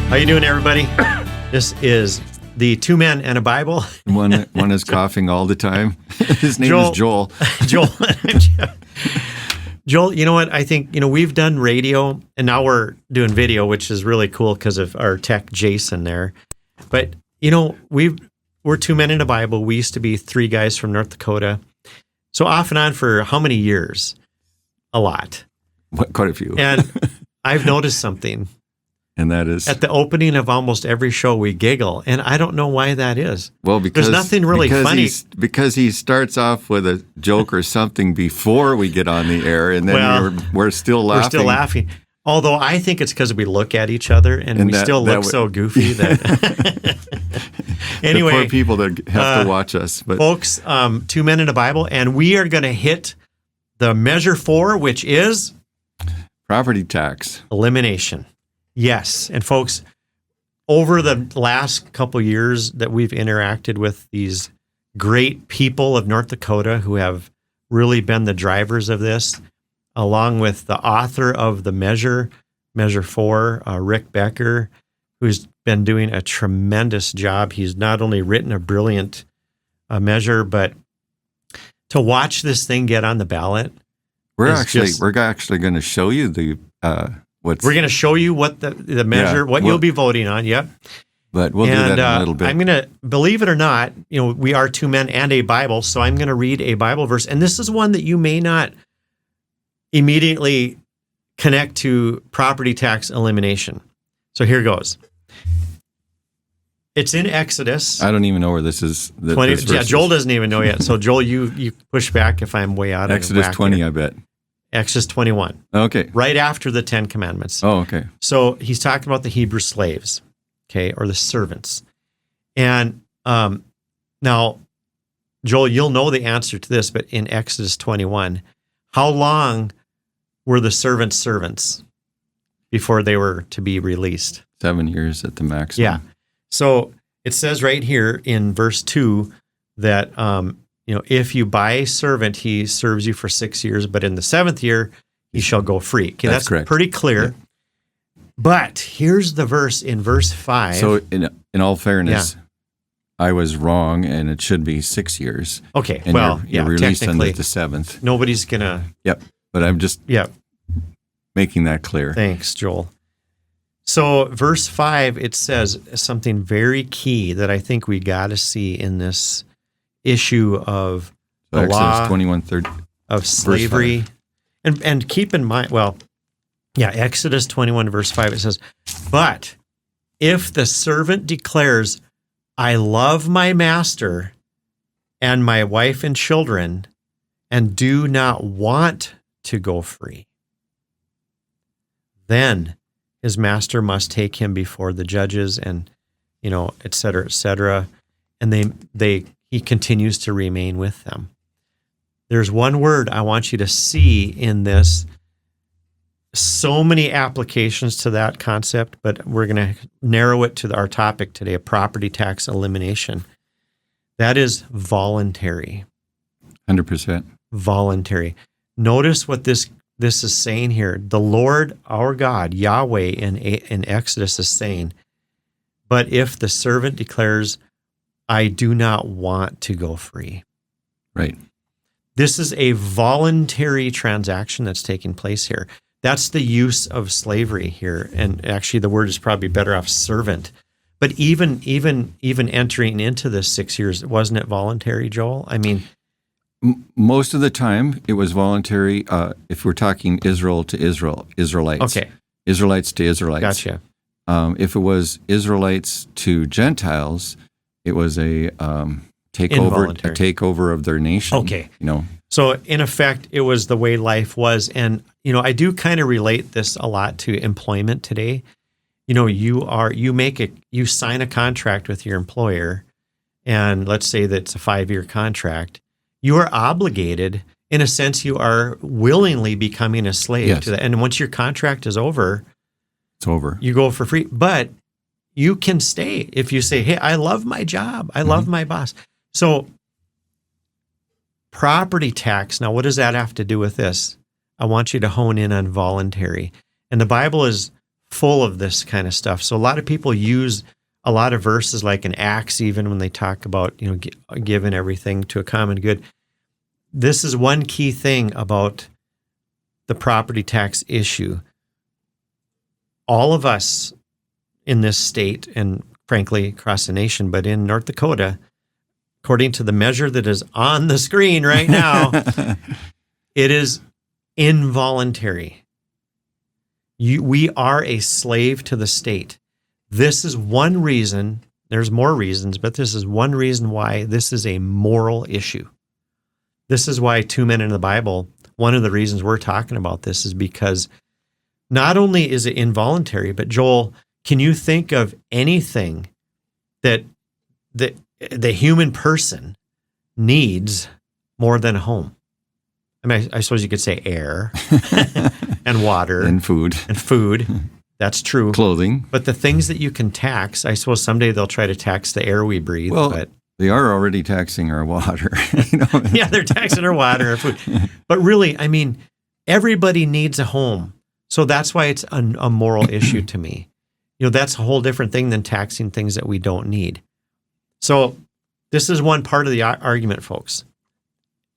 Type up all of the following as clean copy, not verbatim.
How you doing, everybody? This is the Two Men and a Bible. One is coughing all the time. His name is Joel. Joel, you know what? I think, we've done radio, and now we're doing video, which is really cool because of our tech, Jason, there. But, we're Two Men in a Bible. We used to be three guys from North Dakota. So off and on for how many years? A lot. Quite a few. And I've noticed something. And that is? At the opening of almost every show, we giggle. And I don't know why that is. Well, because there's nothing really funny. Because he starts off with a joke or something before we get on the air, and then we're still laughing. We're still laughing. Although I think it's because we look at each other and we still look so goofy that. Anyway, the poor people that have to watch us. But folks, Two Men in a Bible, and we are going to hit the measure 4, which is property tax elimination. Yes, and folks, over the last couple years that we've interacted with these great people of North Dakota who have really been the drivers of this, along with the author of the Measure 4, Rick Becker, who's been doing a tremendous job. He's not only written a brilliant measure, but to watch this thing get on the ballot. We're actually going to show you the we're going to show you what the measure, you'll be voting on. Yep. But we'll do that in a little bit. I'm going to, believe it or not, we are two men and a Bible, so I'm going to read a Bible verse, and this is one that you may not immediately connect to property tax elimination. So here goes. It's in Exodus. I don't even know where this is. 20, Joel doesn't even know yet. So Joel, you push back if I'm way out of Exodus 20, here. I bet. Exodus 21. Okay. Right after the 10 Commandments. Oh, okay. So he's talking about the Hebrew slaves, okay, or the servants. And now, Joel, you'll know the answer to this, but in Exodus 21, how long were the servants before they were to be released? 7 years at the maximum. Yeah. So it says right here in verse 2 that, if you buy a servant, he serves you for 6 years, but in the 7th year, he shall go free. Okay, that's correct. Pretty clear. Yeah. But here's the verse in verse 5. So in all fairness, I was wrong, and it should be 6 years. Okay, and you're released on the 7th. Nobody's going to... Yep, but I'm just making that clear. Thanks, Joel. So verse 5, it says something very key that I think we got to see in this issue of the law 21:30 of slavery. And keep in mind, Exodus 21 verse 5, it says, "But if the servant declares, I love my master and my wife and children, and do not want to go free, then his master must take him before the judges," and, et cetera, and he continues to remain with them. There's one word I want you to see in this. So many applications to that concept, but we're going to narrow it to our topic today, a property tax elimination. That is voluntary. 100%. Voluntary. Notice what this is saying here. The Lord, our God, Yahweh in Exodus is saying, but if the servant declares, I do not want to go free. Right. This is a voluntary transaction that's taking place here. That's the use of slavery here. And actually the word is probably better off servant. But even entering into this 6 years, wasn't it voluntary, Joel? I mean, most of the time it was voluntary. If we're talking Israel to Israelites. Okay. Israelites to Israelites. Gotcha. If it was Israelites to Gentiles, it was a takeover of their nation. Okay. So in effect, it was the way life was. And, I do kind of relate this a lot to employment today. You sign a contract with your employer, and let's say that it's a 5-year contract. You are obligated, in a sense, you are willingly becoming a slave to that. And once your contract is over, it's over. You go for free. But you can stay if you say, hey, I love my job. I love my boss. So property tax, now what does that have to do with this? I want you to hone in on voluntary. And the Bible is full of this kind of stuff. So a lot of people use a lot of verses like in Acts, even when they talk about, giving everything to a common good. This is one key thing about the property tax issue. All of us in this state, and frankly across the nation, but in North Dakota, according to the measure that is on the screen right now, it is involuntary. We are a slave to the state. This is one reason, there's more reasons, but this is one reason why this is a moral issue. This is why 2 Men in the Bible, one of the reasons we're talking about this is because not only is it involuntary, but Joel, can you think of anything that the human person needs more than a home? I mean, I suppose you could say air and water and food. That's true. Clothing. But the things that you can tax, I suppose someday they'll try to tax the air we breathe. Well, but they are already taxing our water. Yeah, they're taxing our water, our food. But really, I mean, everybody needs a home. So that's why it's a moral issue to me. That's a whole different thing than taxing things that we don't need. So this is one part of the argument, folks.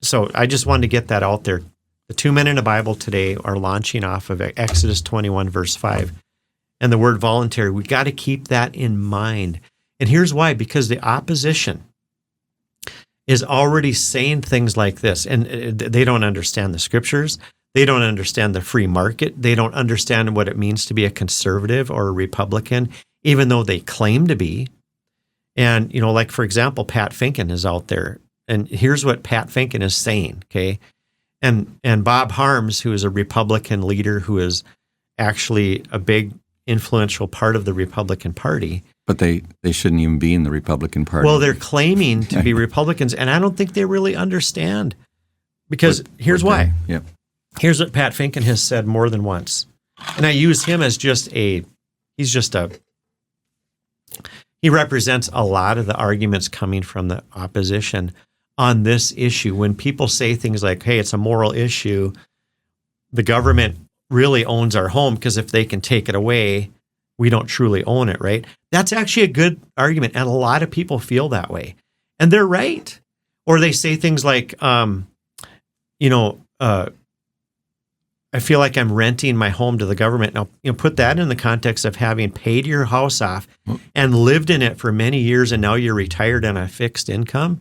So I just wanted to get that out there. The 2 Men in the Bible today are launching off of Exodus 21, verse 5. And the word voluntary, we got to keep that in mind. And here's why, because the opposition is already saying things like this, and they don't understand the scriptures. They don't understand the free market. They don't understand what it means to be a conservative or a Republican, even though they claim to be. And, like, for example, Pat Finken is out there. And here's what Pat Finken is saying, okay? And Bob Harms, who is a Republican leader who is actually a big influential part of the Republican Party. But they shouldn't even be in the Republican Party. Well, they're claiming to be Republicans, and I don't think they really understand. Because here's why. Yep. Here's what Pat Finken has said more than once. And I use him as he represents a lot of the arguments coming from the opposition on this issue. When people say things like, hey, it's a moral issue, the government really owns our home because if they can take it away, we don't truly own it, right? That's actually a good argument, and a lot of people feel that way. And they're right. Or they say things like, I feel like I'm renting my home to the government. Now, put that in the context of having paid your house off and lived in it for many years, and now you're retired on a fixed income.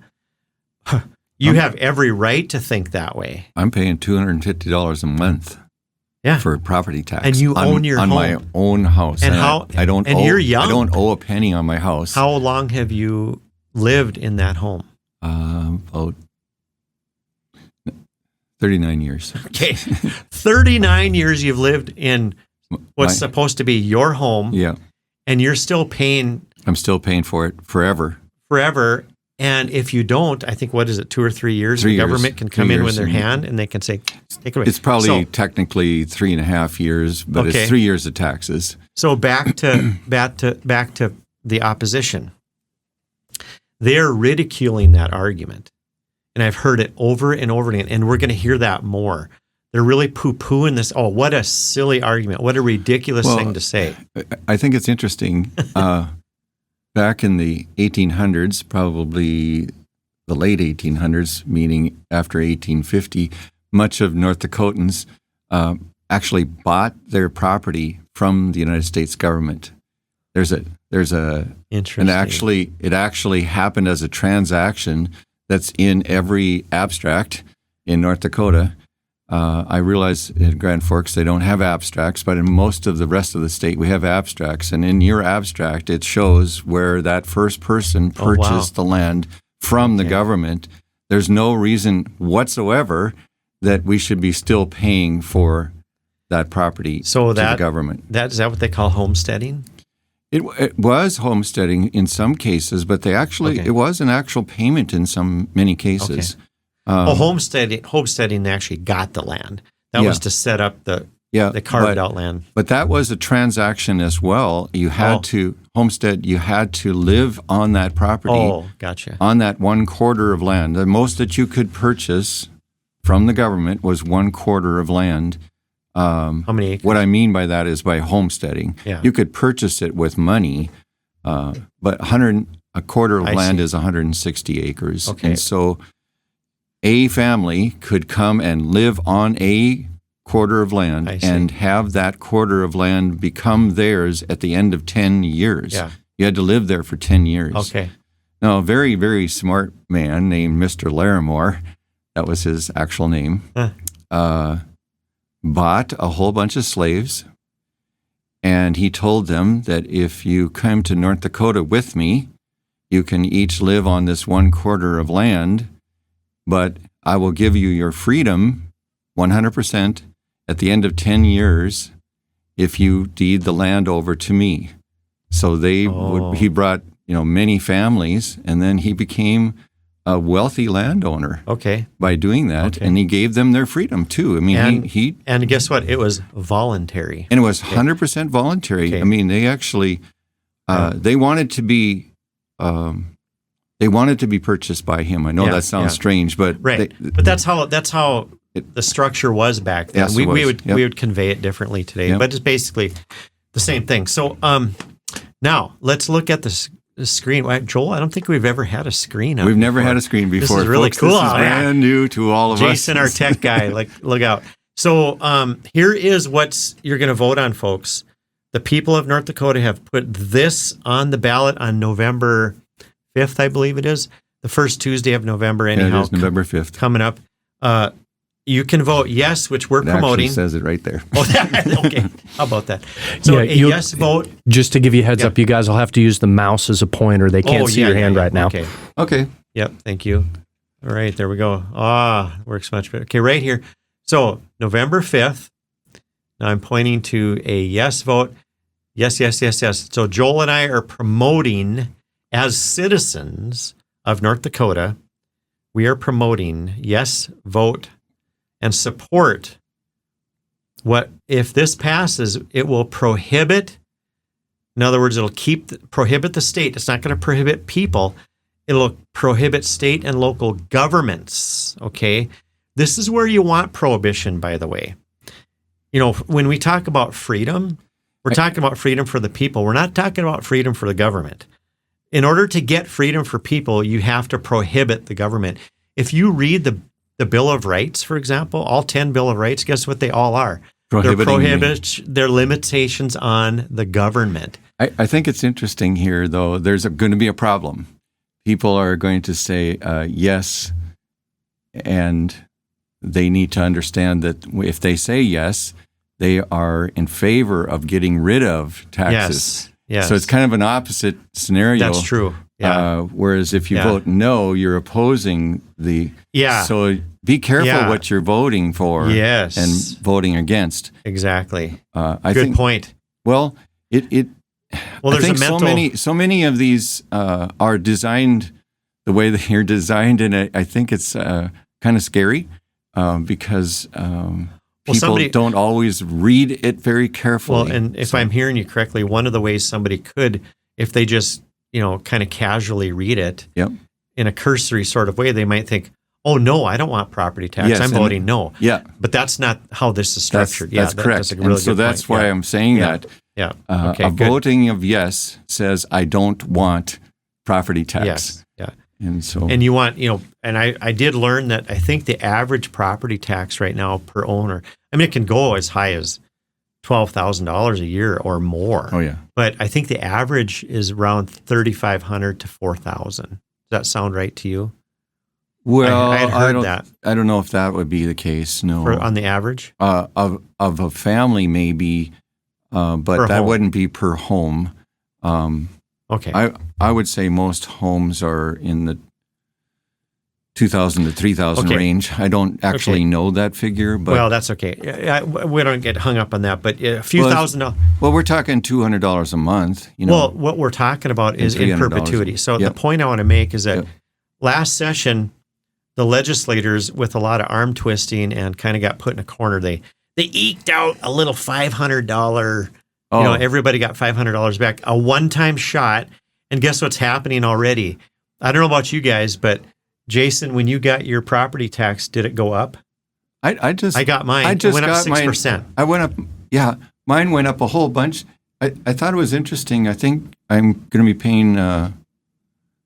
You have every right to think that way. I'm paying $250 a month for property tax. And you own your home. On my own house. And you're young. I don't owe a penny on my house. How long have you lived in that home? About 39 years. Okay. 39 years you've lived in what's supposed to be your home. Yeah. And you're still paying. I'm still paying for it forever. Forever. And if you don't, I think, 2 or 3 years, the government can come in with their hand and they can say, take it away. It's probably technically 3.5 years, but it's 3 years of taxes. So back to the opposition. They're ridiculing that argument. And I've heard it over and over again, and we're going to hear that more. They're really poo-pooing this. Oh, what a silly argument. What a ridiculous thing to say. I think it's interesting. Back in the 1800s, probably the late 1800s, meaning after 1850, much of North Dakotans actually bought their property from the United States government. There's a interesting. And it actually happened as a transaction that's in every abstract in North Dakota. I realize in Grand Forks they don't have abstracts, but in most of the rest of the state we have abstracts. And in your abstract, it shows where that first person purchased the land from the government. There's no reason whatsoever that we should be still paying for that property to the government. Is that what they call homesteading? It was homesteading in some cases, but it was an actual payment in many cases. Okay. Homesteading actually got the land. That was to set up the carved out land. But that was a transaction as well. You had to homestead. You had to live on that property. Oh, gotcha. On that 1/4 of land. The most that you could purchase from the government was 1/4 of land. How many acres? What I mean by that is by homesteading. Yeah. You could purchase it with money, but a quarter of I land see. is 160 acres. Okay. And so a family could come and live on a quarter of land I see. and have that quarter of land become theirs at the end of 10 years. Yeah. You had to live there for 10 years. Okay. Now, a very, very smart man named Mr. Larimore, that was his actual name, bought a whole bunch of slaves, and he told them that if you come to North Dakota with me, you can each live on this one quarter of land, but I will give you your freedom 100% at the end of 10 years if you deed the land over to me. So he brought, many families, and then he became a wealthy landowner Okay. by doing that, Okay. and he gave them their freedom too. I mean, And, and guess what? It was voluntary. and it was 100% voluntary. Okay. I mean, they actually they wanted to be purchased by him. I know Yeah, that sounds yeah. strange, but Right. But that's how the structure was back then. Yes, we it was. would Yep. we would convey it differently today, Yep. but it's basically the same thing. So now let's look at the screen. Joel, I don't think we've ever had a screen up we've never before. had a screen before. This is really Folks, cool. This is brand new to all of Jason, our us. tech guy, look out. So here is what you're going to vote on, folks. The people of North Dakota have put this on the ballot on November 5th, I believe it is, the first Tuesday of November. Yeah, Anyhow, it is November 5th. coming up. You can vote yes, which we're It actually promoting. says it right there. Oh, okay. How about that? So Yeah, a you- yes vote. Just to give you a heads Yeah. up, you guys will have to use the mouse as a pointer. They can't see your hand right now. Okay. Okay. Yep. Thank you. All right. There we go. Works much better. Okay. Right here. So November 5th. Now I'm pointing to a yes vote. Yes, yes, yes, yes. So Joel and I are promoting, as citizens of North Dakota, we are promoting yes vote and support what, if this passes, it will prohibit, in other words, it'll prohibit the state. It's not going to prohibit people. It'll prohibit state and local governments. Okay. This is where you want prohibition, by the way. When we talk about freedom, we're talking about freedom for the people. We're not talking about freedom for the government. In order to get freedom for people, you have to prohibit the government. If you read the Bill of Rights, for example, all 10 Bill of Rights, guess what they all are? They're limitations on the government. I think it's interesting here, though. There's going to be a problem. People are going to say yes, and they need to understand that if they say yes, they are in favor of getting rid of taxes. Yes. So it's kind of an opposite scenario. That's true. Yeah. Whereas if you vote no, you're opposing the. Yeah. So be careful Yeah. what you're voting for. Yes. And voting against. Exactly. I Good think. point. Well, it. Well, I there's think a mental. so many of these are designed the way that you're designed, and I think it's kind of scary because people don't always read it very carefully. Well, and if I'm hearing you correctly, one of the ways somebody could, if they just kind of casually read it Yep. in a cursory sort of way, they might think, "Oh no, I don't want property tax. Yes, I'm and- voting no." Yeah. But that's not how this is structured. That's correct. That's a really and so good that's point. why Yeah. I'm saying Yeah. that. Yeah. Okay. A good. voting of yes says I don't want property tax. Yes. Yeah. And so And you want, and I did learn that I think the average property tax right now per owner, I mean, it can go as high as $12,000 a year or more. oh yeah. But I think the average is around $3,500 to $4,000. Does that sound right to you? Well, I had heard don't, that. I don't know if that would be the case. No. On the average? Of a family maybe, but Per that home. wouldn't be per home. Okay. I would say most homes are in the 2,000 to 3,000 Okay. range. I don't actually know that figure, but well, that's okay. We don't get hung up on that, but a few Well, thousand dollars. well, we're talking $200 a month. Well, what we're talking about is in $300. perpetuity. So Yep. the point I want to make is that Yep. last session, the legislators, with a lot of arm twisting and kind of got put in a corner, they eked out a little $500. Oh. Everybody got $500 back, a one-time shot. And guess what's happening already? I don't know about you guys, but Jason, when you got your property tax, did it go up? I got mine. I just it went up got 6%. I went up. Yeah, mine went up a whole bunch. I thought it was interesting. I think I'm going to be paying.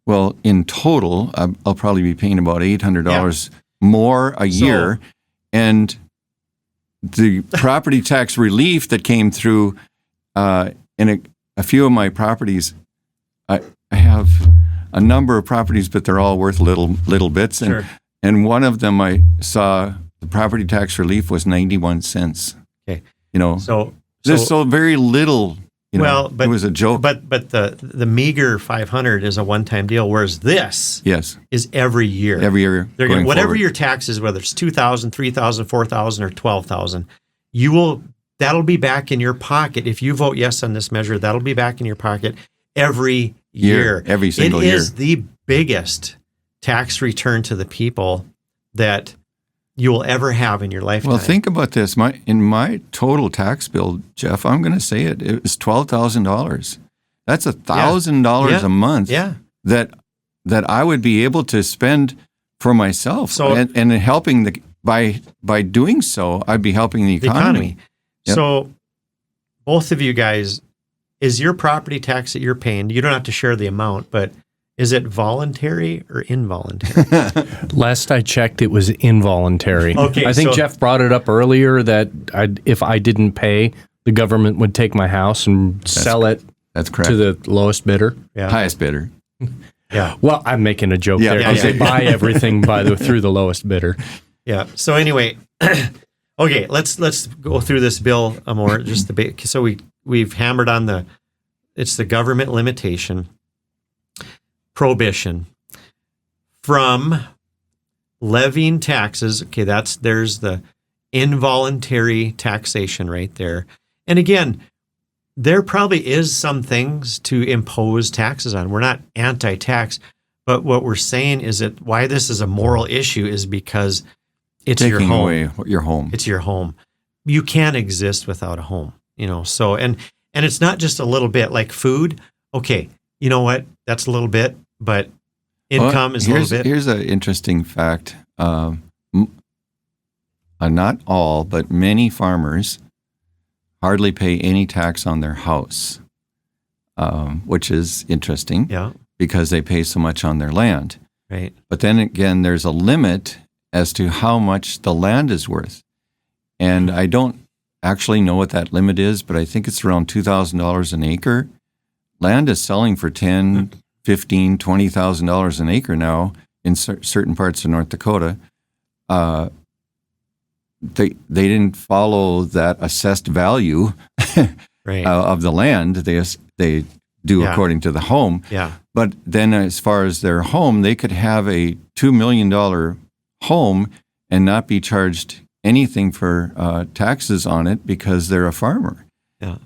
Well, in total, I'll probably be paying about $800 more a year, and the property tax relief that came through in a few of my properties. I have a number of properties, but they're all worth little bits, and one of them I saw the property tax relief was 91 cents. Okay, so there's so very little. But it was a joke. But the meager 500 is a one-time deal, whereas this is every year. Every year, they're going whatever forward. Your tax is, whether it's 2,000, 3,000, 4,000, or 12,000, that'll be back in your pocket if you vote yes on this measure. That'll be back in your pocket every year, every single year. It is the biggest tax return to the people that you will ever have in your lifetime. Well, think about this. In my total tax bill, Jeff, I'm going to say it was $12,000. That's $1,000 a month that I would be able to spend for myself. So, and helping by doing so, I'd be helping the economy. Yep. So both of you guys, is your property tax that you're paying, you don't have to share the amount, but is it voluntary or involuntary? Last I checked, it was involuntary. Okay, I think Jeff brought it up earlier that if I didn't pay, the government would take my house and sell it to the lowest bidder. Yeah. Highest bidder. Yeah. Well, I'm making a joke there because they buy everything through the lowest bidder. Yeah. So anyway, okay, let's go through this bill more. Just so we've hammered on it's the government limitation. Prohibition from levying taxes. Okay, there's the involuntary taxation right there. And again, there probably is some things to impose taxes on. We're not anti-tax, but what we're saying is that why this is a moral issue is because it's your home. Taking away your home. It's your home. You can't exist without a home, So and it's not just a little bit like food. Okay, you know what? That's a little bit. But income is a little bit. Here's an interesting fact. Not all, but many farmers hardly pay any tax on their house, which is interesting because they pay so much on their land. Right. But then again, there's a limit as to how much the land is worth. And I don't actually know what that limit is, but I think it's around $2,000 an acre. Land is selling for $10,000, $15,000, $20,000 an acre now in certain parts of North Dakota. They didn't follow that assessed value of the land. They do according to the home. Yeah. But then as far as their home, they could have a $2 million home and not be charged anything for taxes on it because they're a farmer. Yeah.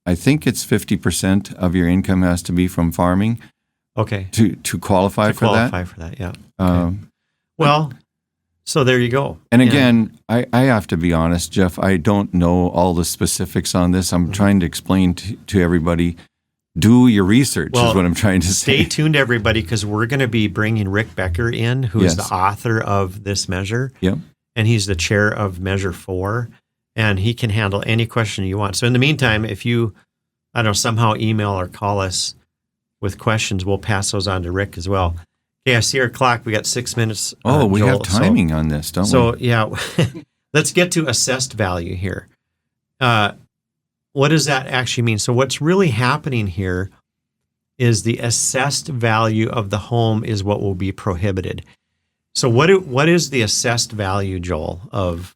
I think it's 50% of your income has to be from farming. Okay. To qualify for that. Qualify for that, yeah. Okay. Well, so there you go. And again, I have to be honest, Jeff, I don't know all the specifics on this. I'm trying to explain to everybody, do your research is what I'm trying to say. Stay tuned, everybody, because we're going to be bringing Rick Becker in, who is the author of this measure. Yep. And he's the chair of Measure 4. And he can handle any question you want. So in the meantime, if you, somehow email or call us with questions, we'll pass those on to Rick as well. Okay, I see our clock. We got 6 minutes. We Joel, have timing on this, don't we? So, yeah, let's get to assessed value here. What does that actually mean? So what's really happening here is the assessed value of the home is what will be prohibited. So what is the assessed value, Joel, of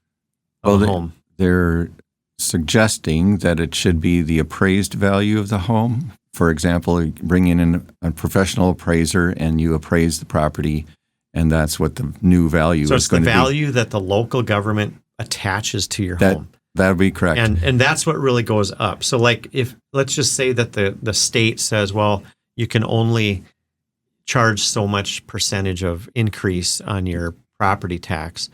a home? They're suggesting that it should be the appraised value of the home. For example, you bring in a professional appraiser and you appraise the property, and that's what the new value is going to be. So it's the value that the local government attaches to your home. That would be correct. And that's what really goes up. So like let's just say that the state says, well, you can only charge so much percentage of increase on your property tax.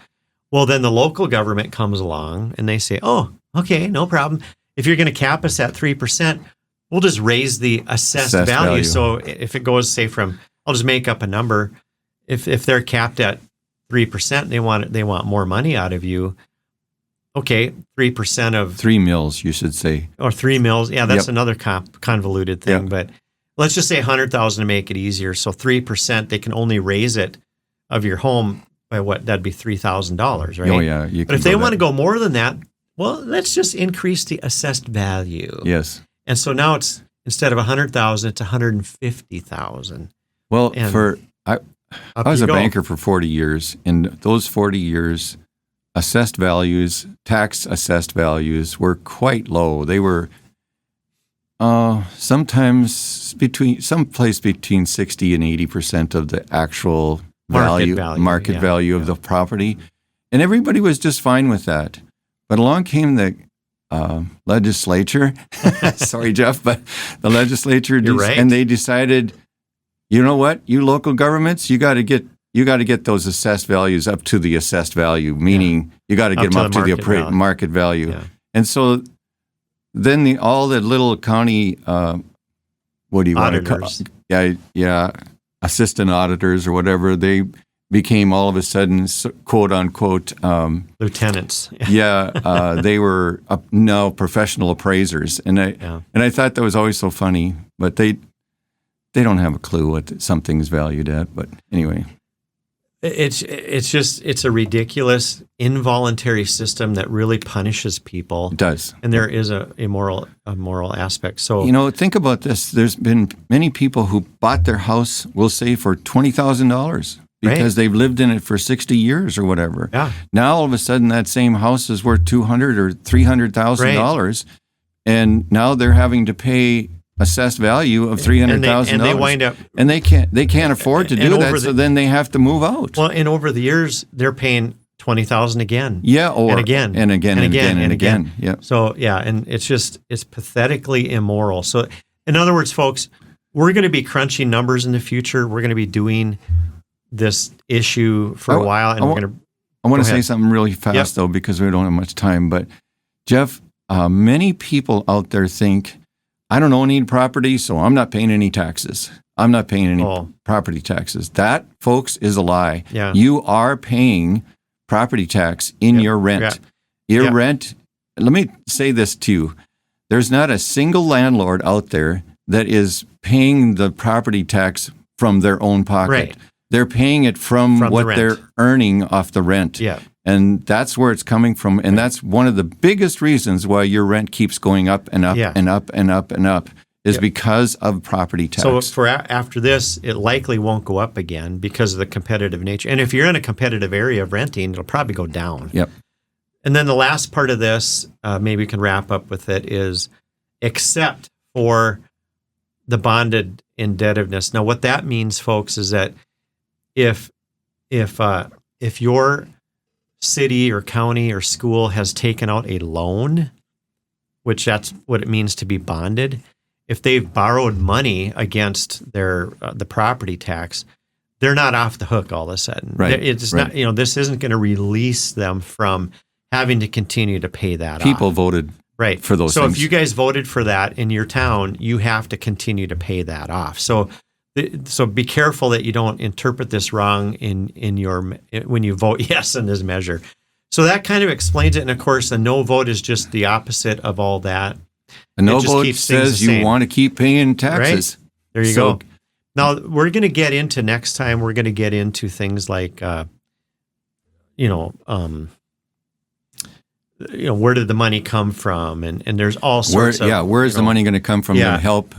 Well, then the local government comes along and they say, oh, okay, no problem. If you're going to cap us at 3%, we'll just raise the assessed value. So if it goes, say I'll just make up a number. If they're capped at 3%, they want more money out of you. Okay, 3% of 3 mills, you should say, or 3 mills. Yeah, that's Yep. another convoluted thing. Yep. But let's just say 100,000 to make it easier. So 3%, they can only raise it of your home by what? That'd be $3,000, right? Oh yeah, But if they want to go more than that, well, let's just increase the assessed value. Yes. And so now it's instead of 100,000, it's 150,000. Well, And I was a banker for 40 years, and those 40 years, assessed values, tax assessed values were quite low. They were sometimes someplace between 60 and 80% of the actual market value of the property, and everybody was just fine with that. But along came the legislature. Sorry, Jeff, but the legislature and they decided, you know what, you local governments, you got to get those assessed values up to the assessed value, meaning you got to get them up to the market value. Yeah. And so then all the little county, what do you want to call it? Yeah, assistant auditors or whatever, they became all of a sudden, quote unquote, lieutenants. They were now professional appraisers, and I thought that was always so funny. But they don't have a clue what something's valued at. But anyway, it's a ridiculous involuntary system that really punishes people. It does, and there is a moral aspect. So think about this. There's been many people who bought their house, we'll say, for $20,000. Because they've lived in it for 60 years or whatever. Yeah. Now all of a sudden that same house is worth $200,000 or $300,000, and now they're having to pay assessed value of $300,000. And they wind up, and they can't afford to do that. So then they have to move out. Well, and over the years they're paying $20,000 again. Yeah, and again and again and again and again. Yeah. So and it's pathetically immoral. So in other words, folks, we're going to be crunching numbers in the future. We're going to be doing this issue for a while, and I want to say something really fast though, because we don't have much time. But Jeff, many people out there think, I don't own any property, so I'm not paying any taxes. I'm not paying any property taxes. That, folks, is a lie. Yeah. You are paying property tax in your rent. Your rent. Let me say this to you: there's not a single landlord out there that is paying the property tax from their own pocket. Right. They're paying it from what they're earning off the rent. Yeah. And that's where it's coming from. And that's one of the biggest reasons why your rent keeps going up and up and up and up and up is because of property tax. So for after this, it likely won't go up again because of the competitive nature. And if you're in a competitive area of renting, it'll probably go down. Yep. And then the last part of this, maybe we can wrap up with it, is except for the bonded indebtedness. Now, what that means, folks, is that if your city or county or school has taken out a loan, which that's what it means to be bonded, if they've borrowed money against their the property tax, they're not off the hook all of a sudden. Right. It's not, this isn't going to release them from having to continue to pay that off. People voted for those things. So if you guys voted for that in your town, you have to continue to pay that off. So be careful that you don't interpret this wrong when you vote yes in this measure. So that kind of explains it. And of course, a no vote is just the opposite of all that. A no vote says you want to keep paying taxes. Right? There you go. Now we're going to get into next time. We're going to get into things like, where did the money come from? And there's all sorts of where's the money going to come from to help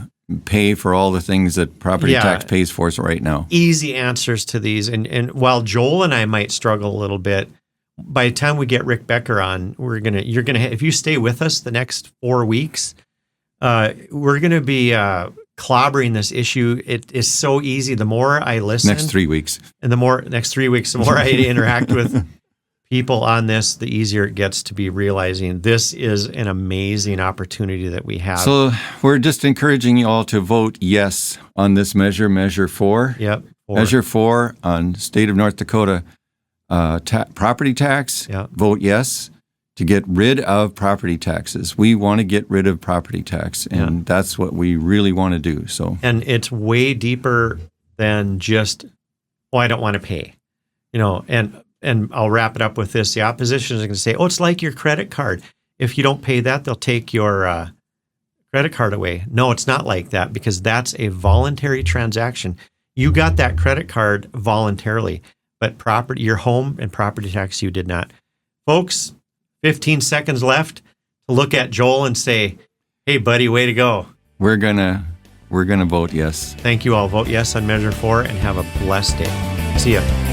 pay for all the things that property tax pays for us right now? Easy answers to these. And while Joel and I might struggle a little bit, by the time we get Rick Becker on, you're gonna if you stay with us the next 4 weeks, we're gonna be clobbering this issue. It is so easy. The more I listen, next 3 weeks, and the more I interact with people on this, the easier it gets to be realizing this is an amazing opportunity that we have. So we're just encouraging you all to vote yes on this measure, Measure 4. Yep. Measure 4 on state of North Dakota property tax. Yep. Vote yes to get rid of property taxes. We want to get rid of property tax, and that's what we really want to do. So, and it's way deeper than just, I don't want to pay. And and I'll wrap it up with this. The opposition is going to say, oh, it's like your credit card. If you don't pay that, they'll take your credit card away. No, it's not like that, because that's a voluntary transaction. You got that credit card voluntarily, but your home and property tax, you did not. Folks, 15 seconds left to look at Joel and say, hey, buddy, way to go. We're gonna vote yes. Thank you all. Vote yes on Measure 4 and have a blessed day. See ya.